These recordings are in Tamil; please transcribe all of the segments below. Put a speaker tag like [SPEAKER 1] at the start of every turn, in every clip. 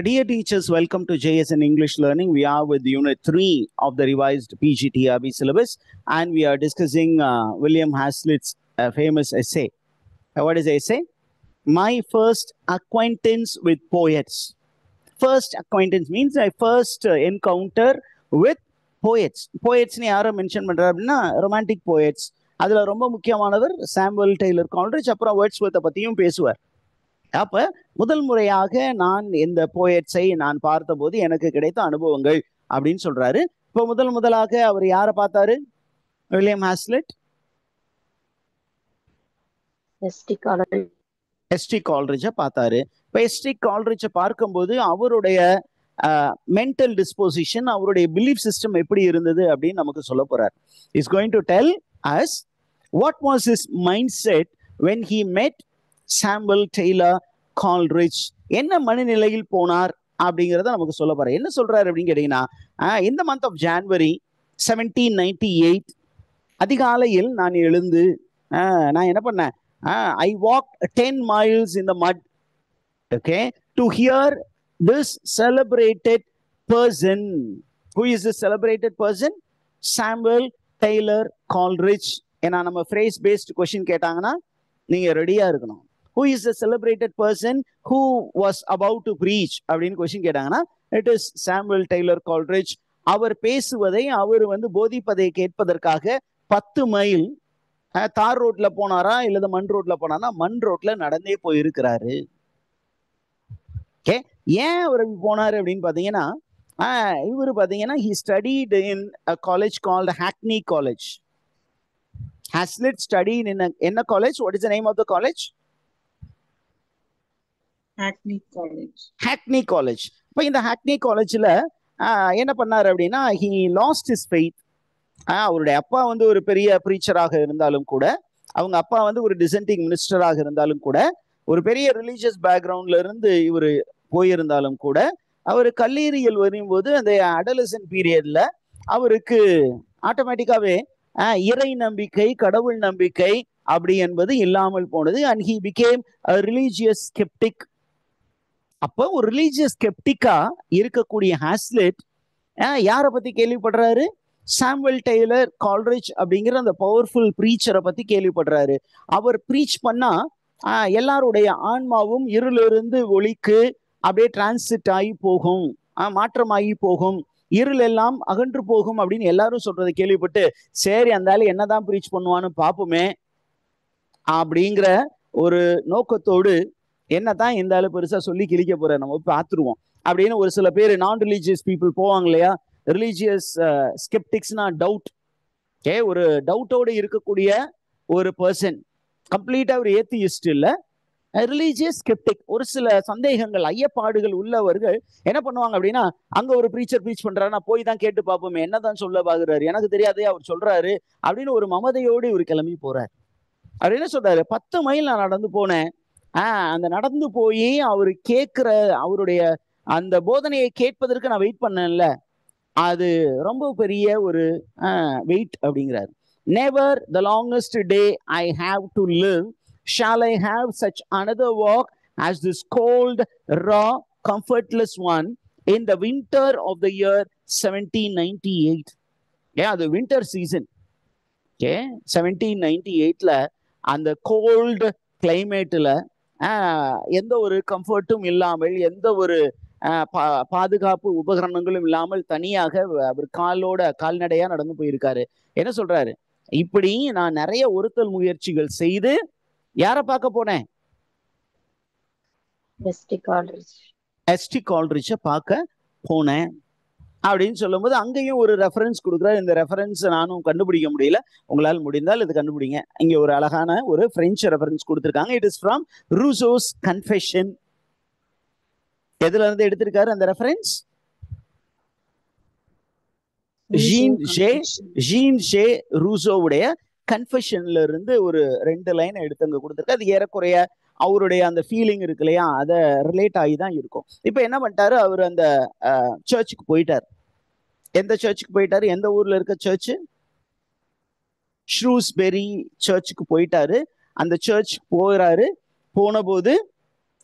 [SPEAKER 1] Dear teachers, welcome to JSN English Learning. We are with Unit 3 of the revised PGTRB syllabus, and we are discussing William Hazlitt's famous essay. What is the essay? My first acquaintance with poets. First acquaintance means I first encounter with poets. Poets ni யாரை மென்ஷன் பண்றாரு அப்படின்னா ரொமான்டிக் போயட்ஸ். அதுல ரொம்ப முக்கியமானவர் சாமுவல் டெய்லர் கால்ட்ரிட்ஜ். அப்புறம் வேர்ட்ஸ்வொர்த்தை பத்தியும் பேசுவார். அப்ப முதல் முறையாக நான் இந்த போயட்ஸை நான் பார்த்தபோது எனக்கு கிடைத்த அனுபவங்கள் அப்படின்னு சொல்றாரு. இப்ப முதலாக அவர் யாரை பார்த்தாரு? வில்லியம் ஹாஸ்லிட் எஸ்டி கால்ட்ரிட்ஜை பார்த்தாரு. இப்ப எஸ்டி கால்ட்ரிட்ஜை பார்க்கும்போது அவருடைய மென்டல் டிஸ்போசிஷன், அவருடைய பிலீஃப் சிஸ்டம் எப்படி இருந்தது அப்படின்னு நமக்கு சொல்ல போறார். Is going to tell us what was his mind set when he met Samuel Taylor Coleridge. என்ன மனநிலையில் போனார் அப்படிங்கிறத நமக்கு சொல்ல போறார். என்ன சொல்றாரு அப்படின்னு கேட்டீங்கன்னா, இந்த மந்த் ஆஃப் ஜான்வரி 1798 அதிகாலையில் நான் எழுந்து நான் என்ன பண்ணேன், I walked 10 miles in the mud, okay, to hear this celebrated person. Who is this celebrated person? Samuel Taylor Coleridge. ஏன்னா நம்ம phrase based question கேட்டாங்கன்னா நீங்க ரெடியா இருக்கணும். Who is the celebrated person who was about to preach அப்படின்னு கொஸ்டின் கேட்டாங்கன்னா it is Samuel Taylor Coleridge. அவர் பேசுவதை அவர் போதிப்பதை கேட்பதற்காக 10 மைல் தார் ரோட்ல போனாரா இல்ல மண் ரோட்ல போனாரா? மண் ரோட்ல நடந்தே போயிருக்கிறாரு. ஏன் அவர் போனாரு அப்படின்னு பாத்தீங்கன்னா, இவர் பாத்தீங்கன்னா he studied in a college called Hackney College. Hazlitt studied in a college. What is the name of the college?
[SPEAKER 2] Hackney College.
[SPEAKER 1] Hackney College. இப்போ இந்த Hackney Collegeல என்ன பண்ணாரு அப்படின்னா, he lost his faith. அவருடைய அப்பா ஒரு பெரிய ப்ரீச்சராக இருந்தாலும் கூட, அவங்க அப்பா ஒரு டிசென்டிங் மினிஸ்டராக இருந்தாலும் கூட, ஒரு பெரிய ரிலீஜியஸ் பேக்ரவுண்ட்ல இருந்து இவர் போயிருந்தாலும் கூட, அவர் கல்லூரியில் வரும்போது அந்த அடலசன்ட் பீரியட்ல அவருக்கு ஆட்டோமேட்டிக்காவே இறை நம்பிக்கை, கடவுள் நம்பிக்கை அப்படி என்பது இல்லாமல் போனது. and he became a religious skeptic. அப்போ ஒரு ரிலீஜியஸ் ஸ்கெப்டிக்கா இருக்கக்கூடிய ஹாஸ்லிட் யாரை பத்தி கேள்விப்படுறாரு? சாமுவல் டெய்லர் கால்ட்ரிட்ஜ் அப்படிங்கிற அந்த பவர்ஃபுல் ப்ரீச்சரை பத்தி கேள்விப்படுறாரு. அவர் ப்ரீச் பண்ணா எல்லாருடைய ஆன்மாவும் இருளிலிருந்து ஒளிக்கு அப்படியே டிரான்சிட் ஆகி போகும், மாற்றமாகி போகும், இருள் எல்லாம் அகன்று போகும் அப்படின்னு எல்லாரும் சொல்றதை கேள்விப்பட்டு, சரி அந்த ஆளு என்னதான் ப்ரீச் பண்ணுவான்னு பாப்போமே அப்படிங்கிற ஒரு நோக்கத்தோடு, என்னதான் இந்த ஆளு பெருசா சொல்லி கிழிக்க போற, நம்ம பார்த்துருவோம் அப்படின்னு ஒரு சில பேர் நான் ரிலீஜியஸ் பீப்புள் போவாங்க இல்லையா. ரிலீஜியஸ் ஸ்கெப்டிக்ஸ்னா டவுட், ஒரு டவுட்டோடு இருக்கக்கூடிய ஒரு பர்சன், கம்ப்ளீட்டா ஒரு ஏத்தியிஸ்ட் இல்ல, ரிலீஜியஸ் ஸ்கெப்டிக், ஒரு சில சந்தேகங்கள் ஐயப்பாடுகள் உள்ளவர்கள் என்ன பண்ணுவாங்க அப்படின்னா, அங்க ஒரு ப்ரீச்சர் ப்ரீச் பண்றாரு, நான் போய் தான் கேட்டு பார்ப்போமே என்னதான் சொல்ல பாக்குறாரு, எனக்கு தெரியாதே அவர் சொல்றாரு அப்படின்னு ஒரு மமதையோடு இவர் கிளம்பி போறாரு. அவர் என்ன சொல்றாரு, 10 மைல் நான் நடந்து போனேன். அந்த நடந்து போய் அவரு கேட்கிற அவருடைய அந்த போதனையை கேட்பதற்கு நான் வெயிட் பண்ணேன்ல, அது ரொம்ப பெரிய ஒரு வெயிட் அப்படிங்கிறாரு. Never the longest day I have to live shall I have such another walk as this cold, raw, comfortless one in the winter of the year 1798. அது வின்டர் சீசன். 1798ல அந்த கோல்டு கிளைமேட்ல எந்த ஒரு கம்ஃபர்ட்டும் இல்லாமல், எந்த ஒரு பாதுகாப்பு உபகரணங்களும் இல்லாமல் தனியாக அவர் கால்நடையா நடந்து போயிருக்காரு. என்ன சொல்றாரு, இப்படி நான் நிறைய ஒருத்தல் முயற்சிகள் செய்து யாரை பார்க்க போனேன்? எஸ்டி கால்ட்ரிட்ஜை பார்க்க போனேன் அப்படின்னு சொல்லும்போது அங்கேயும் ஒரு ரெஃபரன்ஸ் கொடுக்குறாரு. இந்த ரெஃபரன்ஸ் நானும் கண்டுபிடிக்க முடியல, உங்களால் முடிந்தால் இது கண்டுபிடிங்க. இங்க ஒரு அழகான ஒரு பிரெஞ்சு ரெஃபரன்ஸ் கொடுத்துருக்காங்க. It is from Rousseau's confession. எதுல இருந்து எடுத்திருக்காரு அந்த ரெஃபரன்ஸ்? ஜீன் ஷே ரூசோவுடைய கன்ஃபெஷன்ல இருந்து ஒரு 2 லைன் எடுத்து அங்க கொடுத்துருக்கு. அது ஏறக்குறைய அவருடைய அந்த ஃபீலிங் இருக்கு இல்லையா, அதை ரிலேட் ஆகி தான் இருக்கும். இப்ப என்ன பண்ணிட்டாரு, அவர் அந்த சர்ச்சுக்கு போயிட்டார். எந்த சர்ச்சுக்கு போயிட்டாரு? எந்த ஊர்ல இருக்க சர்ச்சு? ஷ்ரூஸ்பெரி சர்ச்சுக்கு போயிட்டாரு. அந்த சர்ச்சுக்கு போறாரு. போன போது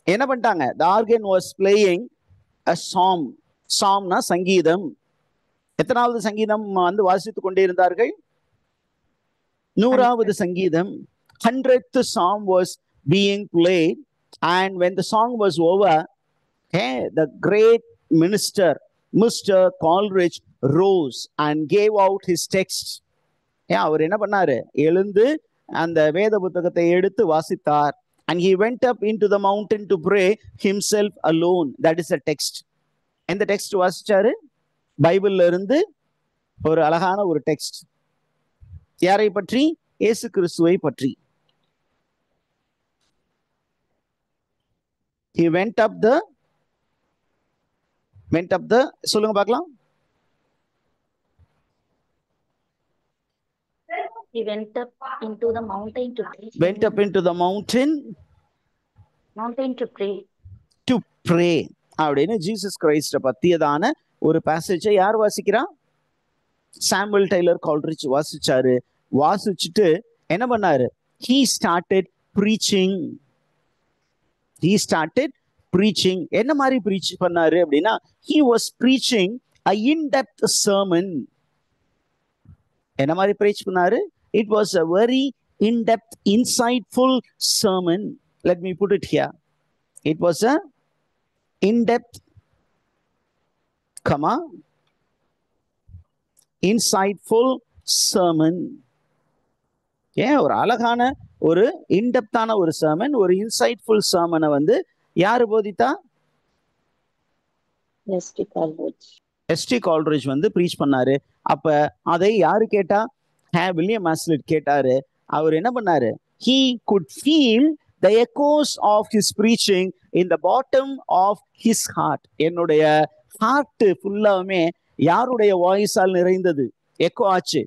[SPEAKER 1] என்ன பண்ணிட்டாங்க, the organ was playing a psalm. Psalmனா சங்கீதம். எத்தனாவது சங்கீதம் வந்து வாசித்துக் கொண்டே இருந்தார்கள்? 100வது சங்கீதம். 100th psalm was being played, and when the song was over, the great minister, Mr. Coleridge, rose and gave out his text. அவர் என்ன பண்ணாரு? எழுந்து அந்த வேத புத்தகத்தை எடுத்து வாசித்தார். And he went up into the mountain to pray himself alone. That is a text. எந்த டெக்ஸ்ட் வாசிச்சாரு? பைபிள்ல இருந்து ஒரு அழகான ஒரு டெக்ஸ்ட். யாரை பற்றி? இயேசு கிறிஸ்துவை பற்றி. He went up the சொல்லுங்க பார்க்கலாம்.
[SPEAKER 3] He went up into the mountain to pray.
[SPEAKER 1] Went up into the mountain
[SPEAKER 3] to pray.
[SPEAKER 1] To pray. அப்படின்னு ஜீசஸ் கிரைஸ்ட பத்தியதான ஒரு பேசேஜை யார் வாசிக்கிறா? சாமுவல் டெய்லர் கால்ரிட்ஜ் வாசிச்சாரு. வாசிச்சுட்டு என்ன பண்ணாரு? He started preaching. என்ன மாதிரி ப்ரீச் பண்ணாரு அப்படின்னா, he was preaching a in-depth sermon. என்ன மாதிரி ப்ரீச் பண்ணாரு? It was a very in-depth, insightful sermon. Let me put it here. It was a in-depth, insightful sermon. ஒரு அழகான ஒரு இன்டெப்தான ஒரு sermon, ஒரு இன்சைட்ஃபுல் sermon வந்து யாரு போதித்தா? எஸ்டி கால்ரிட்ஜ் வந்து ப்ரீச் பண்ணாரு. அப்ப அதை யாரு கேட்டா? வில்லியம் மாஸ்லெட் கேட்டாரு. அவர் என்ன பண்ணாரு? He could feel the echoes of his preaching in the bottom of his heart. என்னுடைய ஹார்ட் ஃபுல்லாமே யாருடைய வாய்ஸால் நிறைந்தது? எக்கோ ஆச்சு.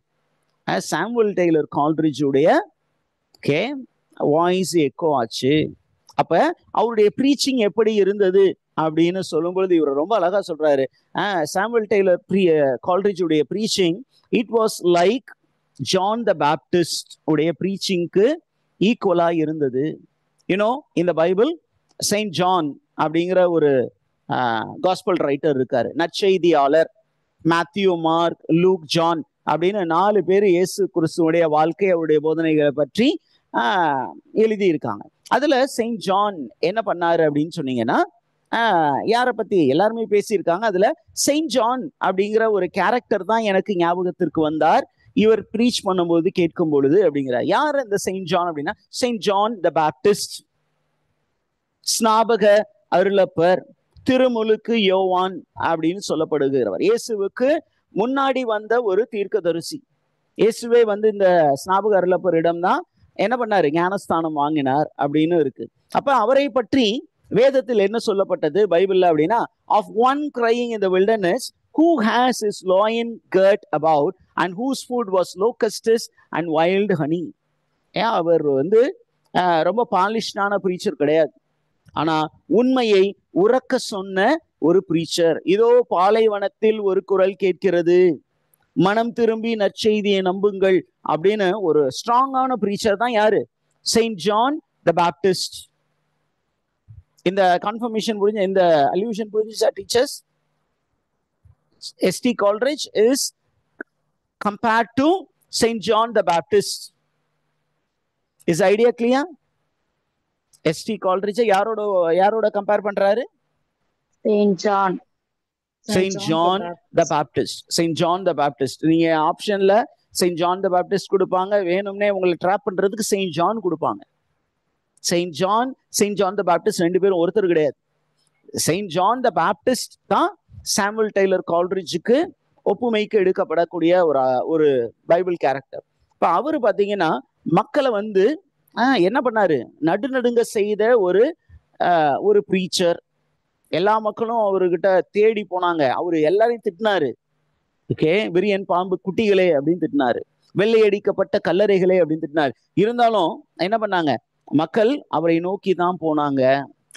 [SPEAKER 1] சாமுவல் டெய்லர் கால்ரிட்ஜ் உடைய வாய்ஸ் எக்கோ ஆச்சு. அப்ப அவருடைய ப்ரீச்சிங் எப்படி இருந்தது அப்படின்னு சொல்லும் பொழுது இவர் ரொம்ப அழகா சொல்றாரு. சாமுவல் டெய்லர் கால்ரிட்ஜ் உடைய preaching, it was like John the Baptist உடைய ப்ரீச்சிங்க்கு ஈக்குவலா இருந்தது. யூனோ, இந்த பைபிள் செயின்ட் ஜான் அப்படிங்கிற ஒரு காஸ்பல் ரைட்டர் இருக்காரு, நற்செய்தியாளர். மேத்யூ, மார்க், லூக், ஜான் அப்படின்னு 4 பேர் இயேசு கிறிஸ்துவுடைய வாழ்க்கை, அவருடைய போதனைகளை பற்றி எழுதி இருக்காங்க. அதுல செயின்ட் ஜான் என்ன பண்ணாரு அப்படின்னு சொன்னீங்கன்னா, யாரை பத்தி எல்லாருமே பேசியிருக்காங்க. அதுல செயின்ட் ஜான் அப்படிங்கிற ஒரு கேரக்டர் தான் எனக்கு ஞாபகத்திற்கு வந்தார் இவர் ப்ரீச் பண்ணும்போது, கேட்கும் பொழுது அப்படிங்கிறார். யார் இந்த செயின்ட் ஜான் அப்படின்னா, செயின்ட் ஜான் த பேப்டிஸ்ட், ஸ்நாபக அருளப்பர், திருமுழுக்கு யோவான் அப்படின்னு சொல்லப்படுகிறவர். இயேசுவுக்கு முன்னாடி வந்த ஒரு தீர்க்கதரிசி. இயேசுவே வந்து இந்த ஸ்நாபக அருளப்பரிடம் தான் என்ன பண்ணாரு? ஞானஸ்தானம் வாங்கினார் அப்படின்னு இருக்கு. அப்ப அவரை பற்றி வேதத்தில் என்ன சொல்லப்பட்டது பைபிள்ல அப்படின்னா, of one crying in the wilderness, who has his loin girt about and whose food was locusts and wild honey. அவர் வந்து ரொம்ப பாலிஷ்டான ப்ரீச்சர் கிடையாது. ஆனா உண்மையை உறக்க சொன்ன ஒரு ப்ரீச்சர். இதோ பாலைவனத்தில் ஒரு குரல் கேட்கிறது, மனம் திரும்பி நற்செய்தியை நம்புங்கள் அப்படின்னு ஒரு ஸ்ட்ராங்கான ப்ரீச்சர் தான் யாரு? Saint John the Baptist. இந்த கன்ஃபர்மேஷன் புரிஞ்ச, இந்த அல்யூஷன் புரிஞ்சா teachers? ST Coleridge is compared to Saint John the Baptist. Is idea clear? ST Coleridge யாரோட கம்பேர் பண்றாரு?
[SPEAKER 3] Saint John
[SPEAKER 1] the Baptist. Saint John the Baptist. நீங்க ஆப்ஷன்ல Saint John the Baptist கொடுப்பாங்க, வேணும்னே உங்களை ட்ராப் பண்றதுக்கு Saint John கொடுப்பாங்க. Saint John the Baptist ரெண்டு பேரும் ஒருத்தர் கிடையாது. Saint John the Baptist தான் சாமுவல் டெய்லர் கால்ரிட்ஜுக்கு ஒப்புமைக்கு எடுக்கப்படக்கூடிய ஒரு பைபிள் கேரக்டர். இப்ப அவரு பாத்தீங்கன்னா மக்களை வந்து என்ன பண்ணாரு? நடுநடுங்க செய்த ஒரு ப்ரீச்சர். எல்லா மக்களும் அவர்கிட்ட தேடி போனாங்க. அவரு எல்லாரையும் திட்டினாரு. விரியன் பாம்பு குட்டிகளே அப்படின்னு திட்டினாரு, வெள்ளையடிக்கப்பட்ட கல்லறைகளே அப்படின்னு திட்டினாரு. இருந்தாலும் என்ன பண்ணாங்க? மக்கள் அவரை நோக்கி தான் போனாங்க.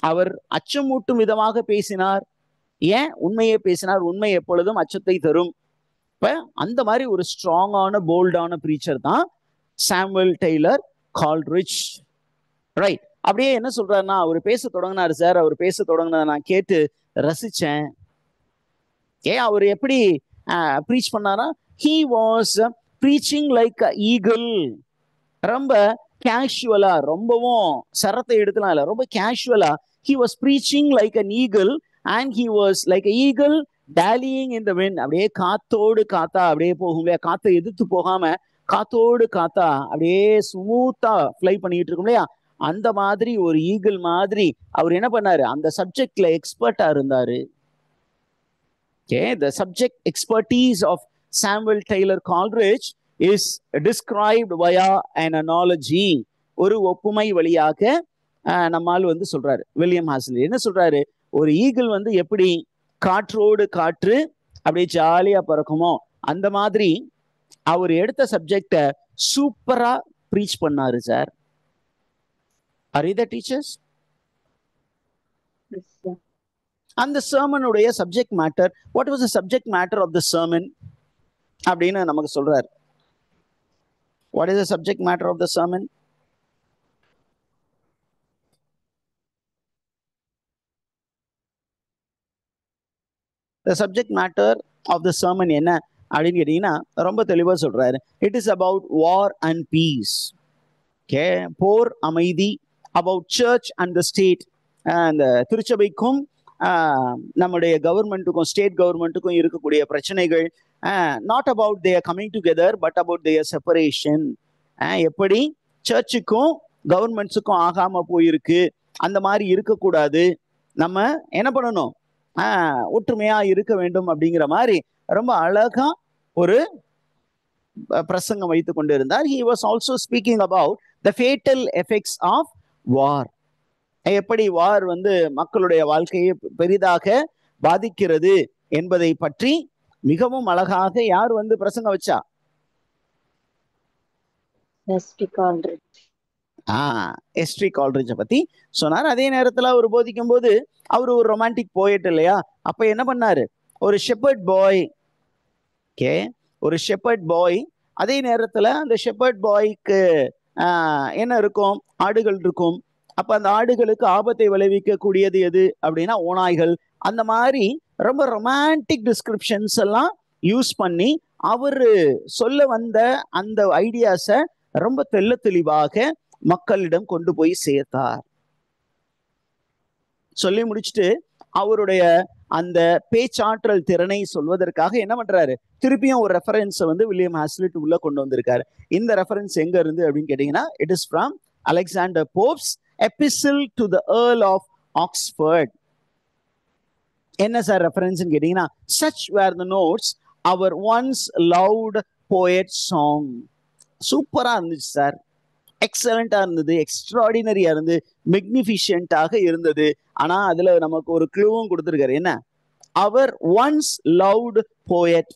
[SPEAKER 1] அவர் அச்சமூட்டும் விதமாக பேசினார். ஏன்? உண்மையை பேசினார். உண்மை எப்பொழுதும் அச்சத்தை தரும். இப்ப அந்த மாதிரி ஒரு ஸ்ட்ராங்கான போல்டான ப்ரீச்சர் தான் சாமுவல் டெய்லர் கால்ரிட்ஜ். ரைட். அப்படியே என்ன சொல்றாருன்னா, அவர் பேச தொடங்கினாரு சார். அவர் பேச தொடங்கினதை நான் கேட்டு ரசிச்சேன். அவர் எப்படி ப்ரீச் பண்ணாரா? He was preaching like a eagle. ரொம்ப கேஷுவலா, ரொம்பவும் சரத்தை எடுக்கலாம் இல்ல, ரொம்ப கேஷுவலா he was preaching like an eagle and he was like an eagle dallying in the wind. அப்படியே காத்தோடு காத்தா அப்படியே போகும் இல்லையா, காத்தை எதிர்த்து போகாம காத்தோடு காத்தா அப்படியே ஸ்மூத்தா ஃப்ளை பண்ணிட்டு இருக்கும் இல்லையா, அந்த மாதிரி ஒரு ஈகிள் மாதிரி அவர் என்ன பண்ணாரு, அந்த சப்ஜெக்ட்ல எக்ஸ்பர்ட்டா இருந்தாரு. Okay, the subject expertise of Samuel Taylor Coleridge is described via an analogy. ஒரு ஒப்புமை வழியாக நம்மால் வந்து சொல்றாரு வில்லியம் ஹாஸ்லி. என்ன சொல்றாரு, ஒரு ஈகிள் வந்து எப்படி காற்றோடு காற்று அப்படியே ஜாலியா பறக்குமோ அந்த மாதிரி அவர் எடுத்த சப்ஜெக்ட சூப்பரா ப்ரீச் பண்ணாரு sir. Are you the teachers?
[SPEAKER 3] Yes, sir.
[SPEAKER 1] அந்த சர்மனுடைய subject matter, what was the subject matter of the sermon அப்படின்னு நமக்கு சொல்றாரு. What is the subject matter of the sermon? The subject matter of the sermon என்ன அப்படின்னு கேட்டீங்கன்னா ரொம்ப தெளிவா சொல்றாரு. It is about war and peace. Okay, போர் அமைதி, about church and the state. அந்த திருச்சபைக்கும் நம்முடைய கவர்மெண்ட்டுக்கும் ஸ்டேட் கவர்மெண்ட்டுக்கும் இருக்கக்கூடிய பிரச்சனைகள். Not about their coming together but about their separation. எப்படி சர்ச்சுக்கும் கவர்மெண்ட்ஸுக்கும் ஆகாம போயிருக்கு, அந்த மாதிரி இருக்கக்கூடாது, நம்ம என்ன பண்ணணும், ஒற்றுமையா இருக்க வேண்டும் அப்படிங்கிற மாதிரி ரொம்ப அழகா ஒரு பிரசங்கம் வைத்துக் கொண்டிருந்தார். He was also speaking about the fatal effects of war. எப்படி வார் வந்து மக்களுடைய வாழ்க்கையை பெரிதாக பாதிக்கிறது என்பதை பற்றி மிகவும் அழகாக யார் வந்து பிரசங்கம் வச்சா? எஸ்ட்ரி கால்ரிட்ஜை பத்தி சொன்னார். அதே நேரத்துல அவர் போதிக்கும் போது அவர் ஒரு ரொமான்டிக் போயட் இல்லையா, அப்ப என்ன பண்ணாரு, ஒரு ஷெப்பர்ட் பாய். ஓகே, ஒரு ஷெப்பர்ட் பாய். அதே நேரத்துல அந்த ஷெப்பர்ட் பாய்க்கு என்ன இருக்கும், ஆடுகள் இருக்கும். அப்ப அந்த ஆடுகளுக்கு ஆபத்தை விளைவிக்க கூடியது எது அப்படின்னா ஓநாய்கள். அந்த மாதிரி ரொம்ப ரொமான்டிக் டிஸ்கிரிப்ஷன்ஸ் எல்லாம் யூஸ் பண்ணி அவரு சொல்ல வந்த அந்த ஐடியாஸை ரொம்ப தெள்ள தெளிவாக மக்களிடம் கொண்டு போய் சேர்த்தார். சொல்லி முடிச்சுட்டு அவருடைய அந்த பேச்சாற்றல் திறனை சொல்வதற்காக என்ன பண்றாரு, திருப்பியும் ஒரு ரெஃபரன்ஸை வந்து வில்லியம் ஹாஸ்லிட் உள்ள கொண்டு வந்திருக்காரு. இந்த ரெஃபரன்ஸ் எங்க இருந்து அப்படின்னு கேட்டீங்கன்னா, it is from Alexander Pope's epistle to the Earl of Oxford. என்ன சார் ரெஃபரன்ஸ் கேட்டீங்கன்னா, such were the notes our once loved poet song. சூப்பரா இருந்துச்சு சார், எக்ஸலண்டா இருந்தது, எக்ஸ்ட்ராடினரியா இருந்து, மெக்னிஃபிஷியன்ட்டாக இருந்தது. ஆனா அதுல நமக்கு ஒரு க்ளூவும் கொடுத்துருக்காரு. என்ன, அவர் ஒன்ஸ் லவ்ட் போயட்.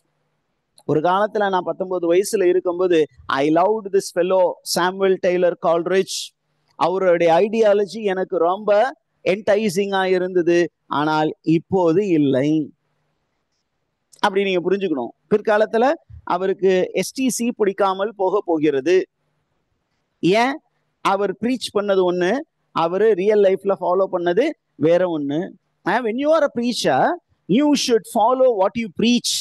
[SPEAKER 1] ஒரு காலத்துல நான் 19 வயசுல இருக்கும்போது I loved this fellow Samuel Taylor Coleridge. அவருடைய ஐடியாலஜி எனக்கு ரொம்ப என்டைசிங்கா இருந்தது, ஆனால் இப்போது இல்லை. அப்படி நீங்க புரிஞ்சுக்கணும். பிற்காலத்துல அவருக்கு எஸ்டிசி பிடிக்காமல் போகிறது. ஏன், அவர் ப்ரீச் பண்ணது ஒண்ணு, அவரு ரியல் லைஃப்ல ஃபாலோ பண்ணது வேற ஒண்ணு. when you are a preacher you should follow what you preach.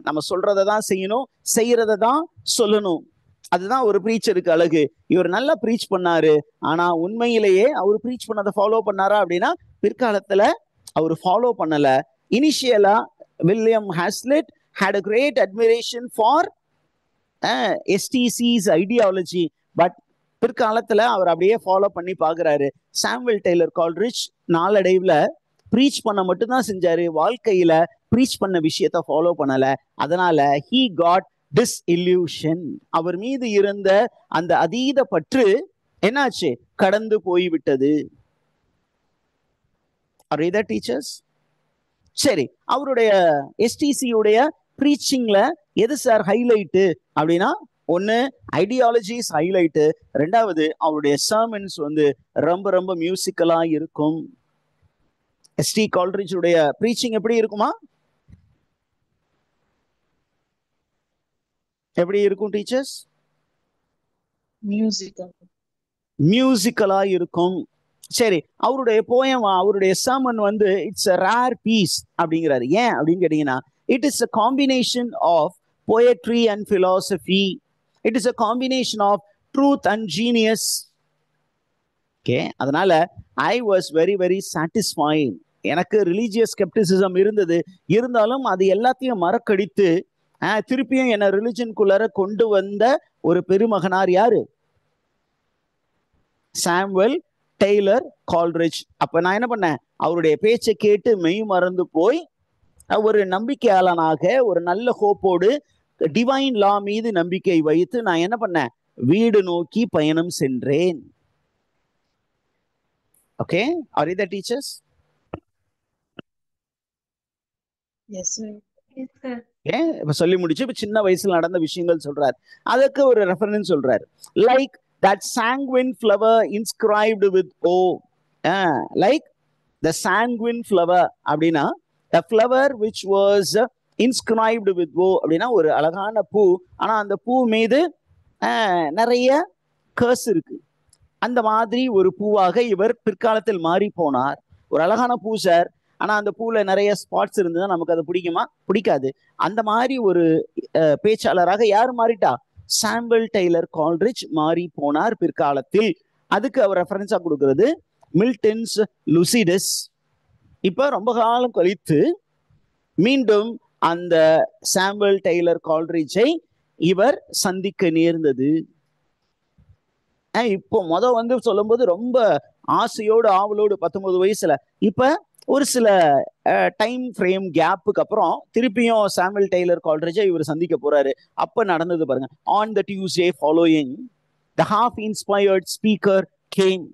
[SPEAKER 1] நம்ம சொல்றதை தான் செய்யணும், செய்யறதை தான் சொல்லணும். அதுதான் ஒரு ப்ரீச்சருக்கு அழகு. இவர் நல்லா ப்ரீச் பண்ணாரு, ஆனா உண்மையிலேயே அவர் ப்ரீச் பண்ணதை ஃபாலோ பண்ணாரா அப்படின்னா பிற்காலத்துல அவர் ஃபாலோ பண்ணல. இனிஷியலா William Hazlitt had a great admiration for STC's ideology, but பிற்காலத்துல அவர் அப்படியே ஃபாலோ பண்ணி பாக்குறாரு. சாமுவல் டெய்லர் கால்ரிட்ஜ் நாளடைவுல ப்ரீச் பண்ண மட்டும்தான் செஞ்சாரு, வாழ்க்கையில ப்ரீச் பண்ண விஷயத்த ஃபாலோ பண்ணல. அதனால he got disillusion. அவர் மீது இருந்த அந்த அதீத பற்று என்னாச்சு, கடந்து போய்விட்டது. Are you the teachers? சரி, அவருடைய எஸ்டிசியுடைய ப்ரீச்சிங்ல எது சார் ஹைலைட்டு அப்படின்னா, ஒன்னு ஐடியாலஜிஸ் ஹைலைட்டு, ரெண்டாவது அவருடைய சர்மன்ஸ் வந்து ரொம்ப ரொம்ப மியூசிக்கலா இருக்கும். எஸ்டி கால்ரிட்ஜ் உடைய ப்ரீச்சிங் எப்படி இருக்குமா, எப்படி இருக்கும் டீச்சர்ஸ்? மியூசிக்கலா இருக்கும். சரி, அவருடைய போயம், அவருடைய சர்மன் வந்து இட்ஸ் a rare piece அப்படிங்கிறாரு. ஏன் அப்படின்னு கேட்டீங்கன்னா, it is a combination of poetry and philosophy. It is a combination of truth and genius. Okay, அதனால I was very very satisfying. எனக்கு ரிலீஜியஸ் ஸ்கெப்டிசிசம் இருந்தது, இருந்தாலும் அது எல்லாத்தையும் மறக்கடித்து திருப்பியும் என்ன ரிலிஜனுக்குள்ளார கொண்டு வந்த ஒரு பெருமகனார் யாரு? சாமுவல் டெய்லர் கால்ட்ரிட்ஜ். அப்ப நான் என்ன பண்ணேன், அவருடைய பேச்சை கேட்டு மெய் மறந்து போய் ஒரு நம்பிக்கையாளனாக, ஒரு நல்ல ஹோப்போடு, டிவைன் லா மீது நம்பிக்கை வைத்து நான் என்ன பண்ணேன், வீடு நோக்கி பயணம் சென்றேன். Okay, are you the teachers?
[SPEAKER 2] Yes, sir.
[SPEAKER 4] Yes, sir.
[SPEAKER 1] இப்ப சொல்லி முடிச்சு இப்ப சின்ன வயசுல நடந்த விஷயங்கள் சொல்றாரு. அதுக்கு ஒரு ரெஃபரன்ஸ் சொல்றாரு. Like that sanguine flower inscribed with O. Like the sanguine flower அப்படின்னா the flower which was inscribed with O அப்படின்னா ஒரு அழகான பூ, ஆனா அந்த பூ மீது நிறைய கர்ஸ் இருக்கு. அந்த மாதிரி ஒரு பூவாக இவர் பிற்காலத்தில் மாறி போனார். ஒரு அழகான பூ சார், ஆனா அந்த பூல நிறைய ஸ்பாட்ஸ் இருந்ததுன்னா நமக்கு அது பிடிக்குமா? பிடிக்காது. அந்த மாதிரி ஒரு பேச்சாளராக யார் மாறிட்டா? சாமுவல் டெய்லர் கால்ட்ரிட்ஜ் மாறி போனார் பிற்காலத்தில். அதுக்கு அவர் ரெஃபரன்ஸா கொடுக்கிறது மில்டன்ஸ் லுசிடஸ். இப்ப ரொம்ப காலம் கழித்து மீண்டும் அந்த சாமுவல் டெய்லர் கால்ட்ரிட்ஜை இவர் சந்திக்க நேர்ந்தது. இப்போ வந்து சொல்லும்போது ரொம்ப ஆசையோடு ஆவலோடு 19 வயசுல, இப்ப ஒரு சில டைம் ஃப்ரேம் கேப்புக்கு அப்புறம் திருப்பியும் சாமுவல் டெய்லர் கால்ட்ரிட்ஜை இவர் சந்திக்க போறாரு. அப்ப நடந்தது பாருங்க. On the Tuesday following the half inspired speaker game.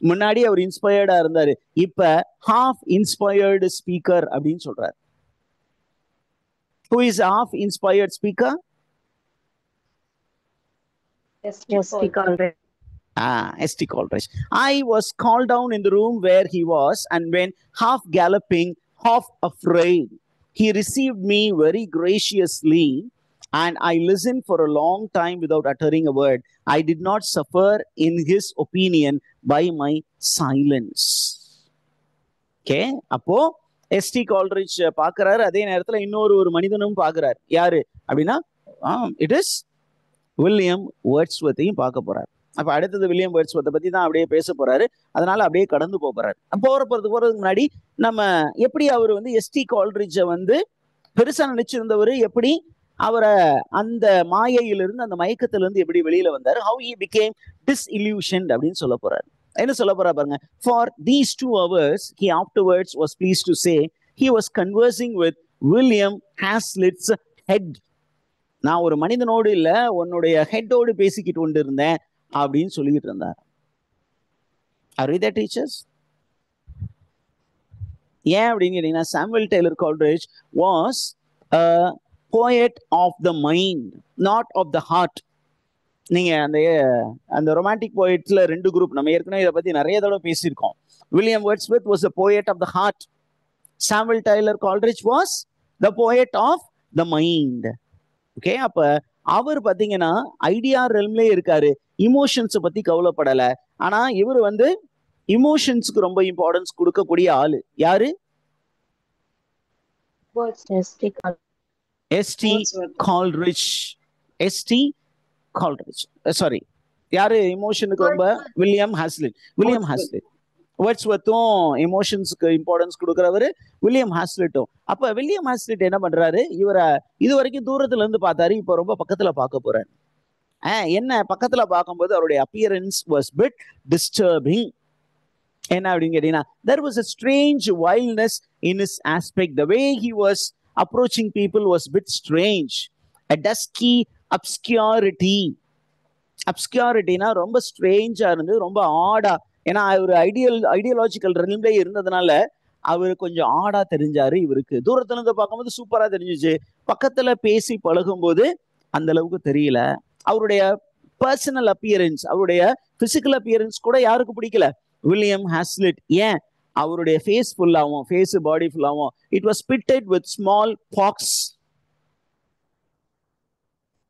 [SPEAKER 1] முன்னாடி அவர் இன்ஸ்பயர்டா இருந்தாரு, இப்ப ஹாஃப் இன்ஸ்பயர்டு ஸ்பீக்கர் அப்படின்னு சொல்றாரு. Who is a half inspired speaker?
[SPEAKER 3] S.T. Coleridge.
[SPEAKER 1] S.T. Coleridge. I was called down in the room where he was, and when half galloping, half afraid, he received me very graciously, and I listened for a long time without uttering a word. I did not suffer in his opinion by my silence. Okay, அப்போ S.T. Coleridge பார்க்கிறாரு, அதே நேரத்துல இன்னொரு மனிதனும் பார்க்கிறார். யாரு அப்படின்னா இட் இஸ் வில்லியம் வேர்ட்ஸ்வர்த்தையும் பார்க்க போறாரு. அப்ப அடுத்தது வில்லியம் வேர்ட்ஸ்வர்த்தை பத்தி தான் அப்படியே பேச போறாரு. அதனால அப்படியே கடந்து போறாரு. போறதுக்கு முன்னாடி நம்ம எப்படி அவர் S.T. கால்ட்ரிட்ஜை பெருசா நினைச்சிருந்தவர், எப்படி அவரை அந்த மாயையிலிருந்து, அந்த மயக்கத்திலிருந்து எப்படி வெளியில வந்தாரு, how he became disillusioned அப்படின்னு சொல்ல போறாரு. என்ன சொல்ல போறா பாருங்க. For these 2 hours he afterwards was pleased to say he was conversing with William Hazlitt's head. நான் ஒரு மனிதனோடு இல்ல, உன்னுடைய ஹெட்டோடு பேசிக்கிட்டு கொண்டு இருந்தேன் அப்படின்னு சொல்லிட்டு இருந்தார். Are you there, teachers? ஏன் அப்படின்னு கேட்டீங்கன்னா, Samuel Taylor Coleridge was a poet of the mind, not of the heart. நீங்க அந்த ரொமான்டிக் போயட்ஸ்ல 2 குரூப், நம்ம ஏற்கனவே இதை பத்தி நிறைய தடவை பேசியிருக்கோம். William Wordsworth was a poet of the heart. Samuel Taylor Coleridge was the poet of the mind. Okay, அப்ப அவர் பாத்தீங்கன்னா ஐடியா ரெல்ம்லயே இருக்காரு, இமோஷன்ஸ் பத்தி கவலைப்படல. ஆனா இவர் இமோஷன்ஸ்க்கு ரொம்ப இம்பார்ட்டன்ஸ் கொடுக்கக்கூடிய ஆளு. யாரு? S.T. Coleridge. S.T. Coleridge. Sorry, யாரு இமோஷனுக்கு ரொம்ப? William Hazlitt. William Hazlitt. வேர்ட்ஸ்வர்த்தும் எமோஷன்ஸ்க்கு இம்பார்ட்டன்ஸ் கொடுக்குறவரு வில்லியம் ஹாஸ்லிட்டும். அப்ப வில்லியம் ஹாஸ்லிட் என்ன பண்றாரு, இவரை இது வரைக்கும் தூரத்துல இருந்து பார்த்தாரு, இப்ப ரொம்ப பக்கத்துல பார்க்க போறாரு. என்ன பக்கத்துல பார்க்கும்போது அவருடைய appearance was bit disturbing. என்ன அப்படின்னு கேட்டீங்கன்னா, there was a strange wildness in his aspect. The way he was approaching people was bit strange. A dusky obscurity. Obscurityனா ரொம்ப ஸ்ட்ரேஞ்சா இருந்து, ரொம்ப ஆடா. ஏன்னா அவர் ஐடியாலஜிக்கல் ரெல்ம்ல இருந்ததுனால அவர் கொஞ்சம் ஆடா தெரிஞ்சாரு. இவருக்கு தூரத்துல இருந்து பார்க்கும்போது சூப்பரா தெரிஞ்சிச்சு, பக்கத்துல பேசி பழகும் போது அந்த அளவுக்கு தெரியல. அவருடைய பர்சனல் அப்பியரன்ஸ், அவருடைய பிசிக்கல் அப்பியரன்ஸ் கூட யாருக்கு பிடிக்கல? William Hazlitt. ஏன்? அவருடைய ஃபேஸ் ஃபுல்லாவும், ஃபேஸ் பாடி ஃபுல்லாவும் it was pitted with small pox.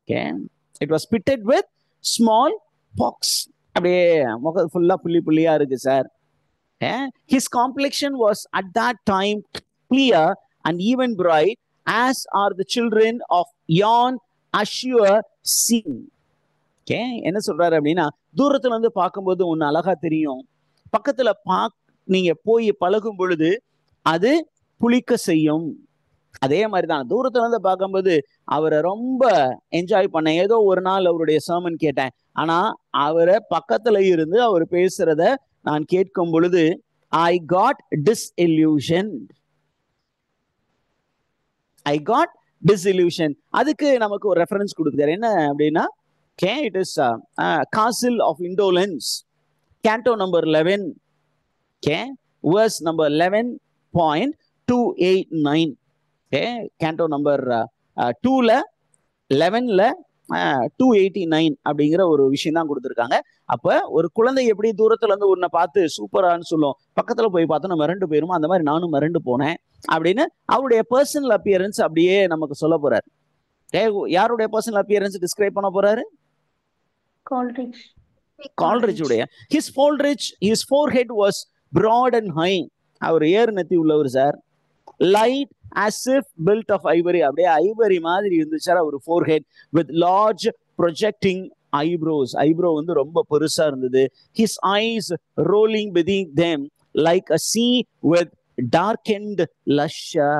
[SPEAKER 1] Okay, it was pitted with small pox. அப்படியே முகம் ஃபுல்லா புள்ளியா இருக்கு sir His complexion was at that time clear and even bright, as are the children of yon Ashur seen. Okay, என்ன சொல்றாரு அப்படின்னா, தூரத்துல இருந்து பார்க்கும்போது ஒன்னு அழகா தெரியும், பக்கத்துல நீங்க போய் பழகும் பொழுது அது புளிக்க செய்யும். அதே மாதிரிதான் தூரத்துல இருந்து பார்க்கும்போது அவரை ரொம்ப என்ஜாய் பண்ண. ஏதோ ஒரு நாள் அவருடைய சர்மன் கேட்டேன், ஆனா அவரை பக்கத்துல இருந்து அவர் பேசுறத நான் கேட்கும் பொழுது I got disillusioned. அதுக்கு நமக்கு ஒரு ரெஃபரன்ஸ் கொடுக்குறாரு. என்ன அப்படின்னா, okay, it is Castle of Indolence, Canto number 11, okay, verse number 11.289. okay, Canto number 2ல 11ல 289 அப்படிங்கிற ஒரு விஷயம் தான் கொடுத்துருக்காங்க. அப்ப ஒரு குழந்தை எப்படி தூரத்துல இருந்து உன்னை பார்த்து சூப்பரான்னு சொல்லும், பக்கத்துல போய் பார்த்தா நம்ம மிரண்டு போயிருமோ, அந்த மாதிரி நானும் மிரண்டு போனேன் அப்படின்னு அவருடைய பர்சனல் அப்பியரன்ஸ் அப்படியே நமக்கு சொல்ல போறாரு. யாருடைய பர்சனல் அப்பியரன்ஸ் டிஸ்கிரைப் பண்ண போறாரு? கால்ரிட்ஜ் உடைய. his forehead was broad and high. அவர் ஏர் நெத்தி உள்ளவர் sir. light as if built of ivory. அப்படியே ஐவரி மாதிரி இருந்துச்சு அவர் forehead with large projecting eyebrows. Eyebrow வந்து ரொம்ப பெருசா இருந்தது. his eyes rolling beneath them like a sea with darkened lusher.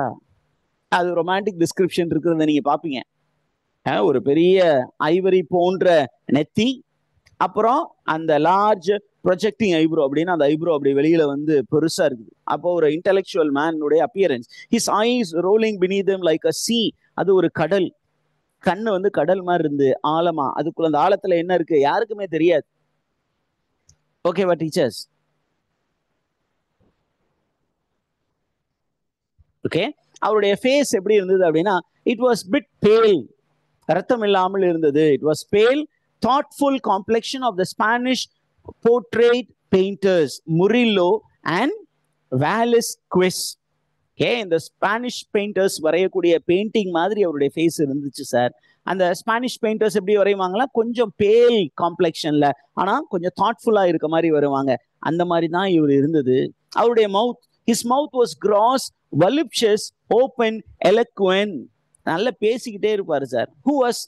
[SPEAKER 1] அது ரொமான்டிக் டிஸ்கிரிப்ஷன் இருக்கிறத நீங்க பாப்பீங்க. ஒரு பெரிய ஐவரி போன்ற நெத்தி, அப்புறம் அந்த லார்ஜ் ப்ரொஜெக்டிங் ஐப்ரோ அப்படின்னா அந்த ஐப்ரோ அப்படி வெளியில வந்து பெருசா இருக்குது. அப்போ ஒரு இன்டெலெக்சுவல் மேனுடைய appearance. his eyes rolling beneath them like a sea. அது ஒரு கடல், கண்ணு வந்து கடல் மாதிரி இருந்து ஆழமா, அதுக்குள்ள அந்த ஆழத்துல என்ன இருக்கு யாருக்குமே தெரியாது. ஓகேவா டீச்சர்ஸ்? ஓகே, அவருடைய ஃபேஸ் எப்படி இருந்தது அப்படின்னா, இட் வாஸ் பிட் பேல், ரத்தம் இல்லாமல் இருந்தது. இட் வாஸ் பேல், thoughtful complexion of the Spanish portrait painters Murillo and Velázquez. Okay, இந்த ஸ்பானிஷ் பெயிண்டர்ஸ் வரையக்கூடிய பெயிண்டிங் மாதிரி அவருடைய ஃபேஸ் இருந்துச்சு சார். அந்த ஸ்பானிஷ் பெயிண்டர்ஸ் எப்படி வரைவாங்களா, கொஞ்சம் பேல் காம்ப்ளெக்ஷன்ல, ஆனா கொஞ்சம் தாட்ஃபுல்லா இருக்க மாதிரி வருவாங்க. அந்த மாதிரி தான் இவர் இருந்தது. அவருடைய மவுத், his mouth was gross, voluptuous, open, eloquent. நல்லா பேசிக்கிட்டே இருப்பாரு sir. who was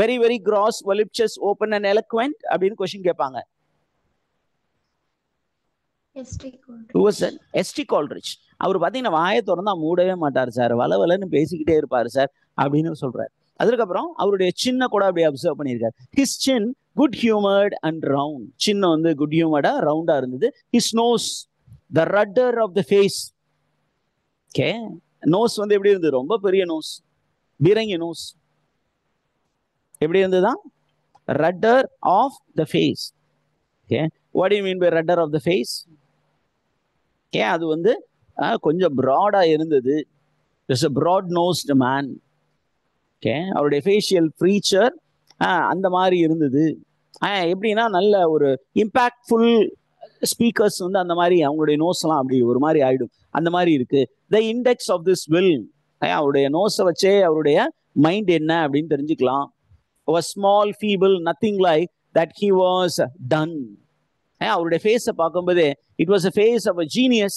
[SPEAKER 1] very very gross, voluptuous, open and eloquent அப்படின்னு கொஸ்டின் கேட்பாங்க. ST Coleridge. அவர் பாத்தீங்கன்னா வாயை திறந்தா மூடவே மாட்டார் சார், வளவலன்னு பேசிக்கிட்டே இருப்பாரு சார் அப்படின்னு சொல்றாரு. அதுக்கப்புறம் அவருடைய சின்ன கூட அப்படியே அப்சர்வ் பண்ணியிருக்காரு. his chin good humored and round. சின்ன வந்து குட் ஹியூமர்டா ரவுண்டா இருந்தது. his nose the rudder of the face. Okay, nose வந்து எப்படி இருந்தது, ரொம்ப பெரிய நோஸ், பீரங்கி நோஸ். எப்படி இருந்ததுதான், rudder of the face. okay, what do you mean by rudder of the face? okay, அது வந்து கொஞ்சம் ப்ராடா இருந்தது. It's a broad nosed man. okay, அவருடைய ஃபேஷியல் ஃபீச்சர் அந்த மாதிரி இருந்தது. எப்படின்னா நல்ல ஒரு இம்பாக்ட்ஃபுல் ஸ்பீக்கர்ஸ் வந்து அந்த மாதிரி அவங்களுடைய நோஸ் எல்லாம் அப்படி ஒரு மாதிரி ஆயிடும், அந்த மாதிரி இருக்கு. The index of this will, அவருடைய நோஸை வச்சே அவருடைய மைண்ட் என்ன அப்படின்னு தெரிஞ்சுக்கலாம். was small, feeble, nothing like that he was done. அவருடைய ஃபேஸை பார்க்கும்போது it was a face of a genius.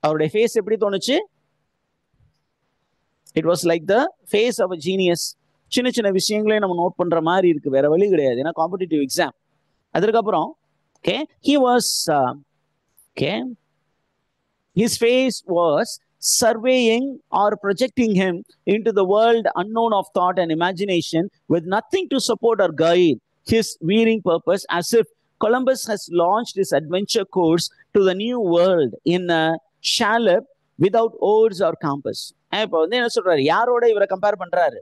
[SPEAKER 1] அவருடைய ஃபேஸ் எப்படி தோணுச்சு, it was like the face of a genius. சின்ன சின்ன விஷயங்களே நம்ம நோட் பண்ற மாதிரி இருக்கு, வேற வழி கிடையாது, ஏன்னா காம்படிட்டிவ் எக்ஸாம். அதுக்கப்புறம் okay, he was okay, his face was surveying or projecting him into the world unknown of thought and imagination with nothing to support or guide his veering purpose, as if Columbus has launched his adventure course to the new world in a shallop without oars or compass. இப்போ வந்து என்ன சொல்றாரு, யாரோட இவரை கம்பேர் பண்றாரு?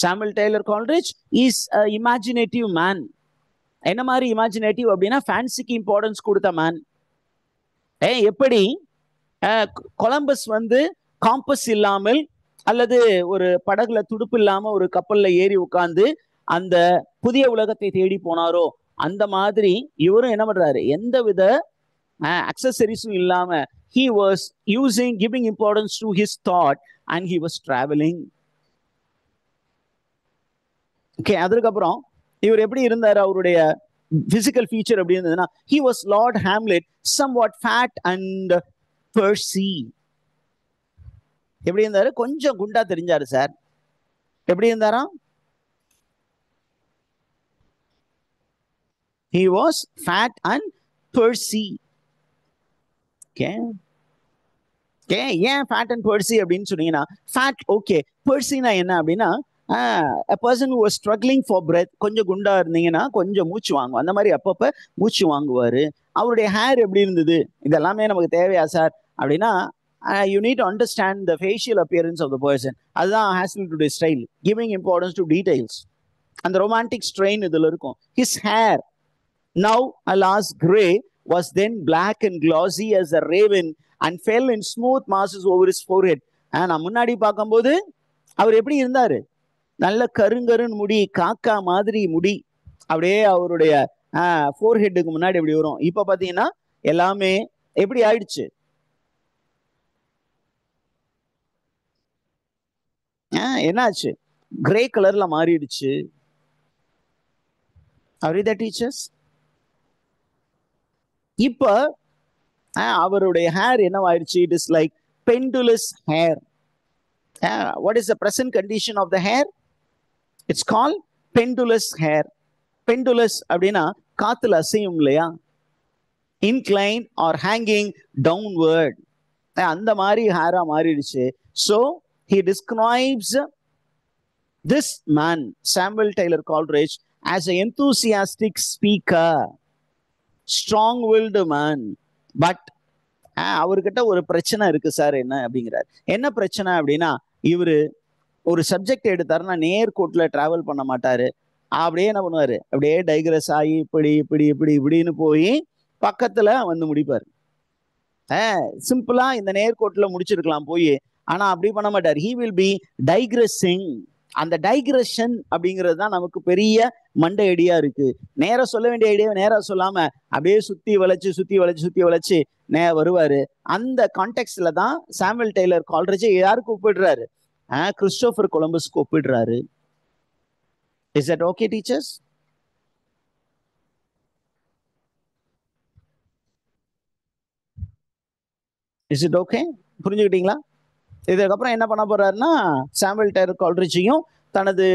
[SPEAKER 1] Samuel Taylor Coleridge is a imaginative man. என்ன மாதிரி இமேஜினேட்டிவ் அப்படின்னா ஃபேன்சிக்கு இம்பார்ட்டன்ஸ் கொடுத்த மேன். எப்படி கொலம்பஸ் வந்து காம்பஸ் இல்லாமல் அல்லது ஒரு படகுல துடுப்பு இல்லாம ஒரு கப்பல்ல ஏறி உட்கார்ந்து அந்த புதிய உலகத்தை தேடி போனாரோ, அந்த மாதிரி இவரும் என்ன பண்றாரு, எந்த வித அக்சசரிஸும் இல்லாம he was giving importance to his thought and he was traveling. okay, அதுக்கப்புறம் இவர் எப்படி இருந்தாரு, அவருடைய பிசிக்கல் ஃபீச்சர் எப்படி இருந்ததுன்னா he was Lord Hamlet, somewhat fat and pursy. எப்படி இருந்தாரு? கொஞ்சம் குண்டா தெரிஞ்சாரு சார். எப்படி இருந்தாரா? he was fat and pursy. okay ஏன் fat and pursy அப்படின்னு சொன்னீங்கன்னா, fat okay, pursy-னா என்ன அப்படின்னா a person who was struggling for breath. கொஞ்சம் குண்டா இருந்தீங்கன்னா கொஞ்சம் மூச்சு வாங்கும், அந்த மாதிரி அப்பப்ப மூச்சு வாங்குவாரு. அவருடைய ஹேர் எப்படி இருந்தது? இதெல்லாமே நமக்கு தேவையா சார் அப்படின்னா, you need to understand the facial appearance of the person. அதுதான் Hazlitt style, giving importance to details. அந்த romantic strain இதுல இருக்கும். His hair, now alas gray, was then black and glossy as a raven and fell in smooth masses over his forehead. நான் முன்னாடி பார்க்கும்போது அவர் எப்படி இருந்தாரு? நல்ல கருங்கருன்னு முடி, காக்கா மாதிரி முடி அப்படியே அவருடைய ஃபோர்ஹெட்டுக்கு முன்னாடி எப்படி வரும். இப்ப பாத்தீங்கன்னா எல்லாமே எப்படி ஆயிடுச்சு? என்னாச்சு? கிரே கலர்ல மாறிடுச்சு. டீச்சர்ஸ் இப்ப அவருடைய ஹேர் என்னவாயிடுச்சு? It is like pendulous hair. What is the present condition of the hair? It's called pendulous hair. Pendulous அப்படின்னா காத்துல அசையும் இல்லையா? இன்க்ளைன் ஆர் ஹேங்கிங் டவுன்வர்ட், அந்த மாதிரி ஹேரா மாறிடுச்சு. So he describes this man, Samuel Taylor Coleridge, as an enthusiastic speaker, strong-willed man. But அவர்கிட்ட ஒரு பிரச்சனை இருக்கு சார். என்ன அப்படிங்கிறார்? என்ன பிரச்சனை அப்படின்னா, இவரு ஒரு சப்ஜெக்ட் எடுத்தாருன்னா நேர்கோட்டில் டிராவல் பண்ண மாட்டாரு. அப்படியே என்ன பண்ணுவாரு? அப்படியே டைக்ரஸ் ஆகி இப்படி இப்படி இப்படி இப்படின்னு போய் பக்கத்துல வந்து முடிப்பாரு. சிம்பிளா இந்த நேர்கோட்டில் முடிச்சிருக்கலாம் போய், ஆனா அப்படி பண்ண மாட்டார். he will be digressing. அந்த டைக்ரெஷன் அப்படிங்கிறது தான் நமக்கு பெரிய மண்டை ஐடியா இருக்கு. நேரா சொல்ல வேண்டிய ஐடியா நேரா சொல்லாம அப்படியே சுத்தி வளைச்சு வருவாரு. அந்த கான்டெக்ட்ல தான் சாமுவல் டெய்லர் கால்ரிட்ஜ் யாருக்கு ஒப்பிடுறாரு? கிறிஸ்டோபர் கொலம்பஸ்க்கு ஒப்பிடுறாரு. Is that okay teachers? Is it okay? புரிஞ்சுக்கிட்டீங்களா? இதுக்கப்புறம் என்ன பண்ண போறாருன்னா, சாமுவல் டெய்லர் கால்ரிட்ஜையும் தனது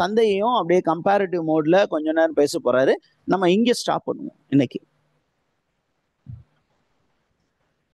[SPEAKER 1] தந்தையையும் அப்படியே கம்பேரிட்டிவ் மோட்ல கொஞ்ச நேரம் பேச போறாரு. நம்ம இங்கே ஸ்டாப் பண்ணுவோம் இன்னைக்கு.